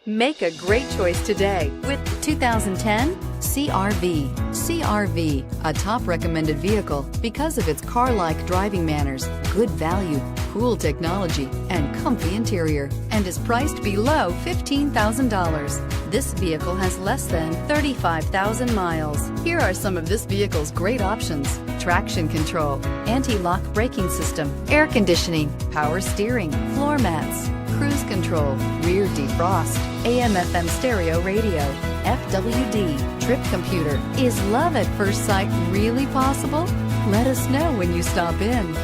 Make a great choice today with the 2010 CR-V. CR-V, a top recommended vehicle because of its car-like driving manners, good value, cool technology, and comfy interior, and is priced below $15,000. This vehicle has less than 35,000 miles. Here are some of this vehicle's great options: traction control, anti-lock braking system, air conditioning, power steering, floor mats, cruise control, rear defrost, AM/FM stereo radio, FWD, trip computer. Is love at first sight really possible? Let us know when you stop in.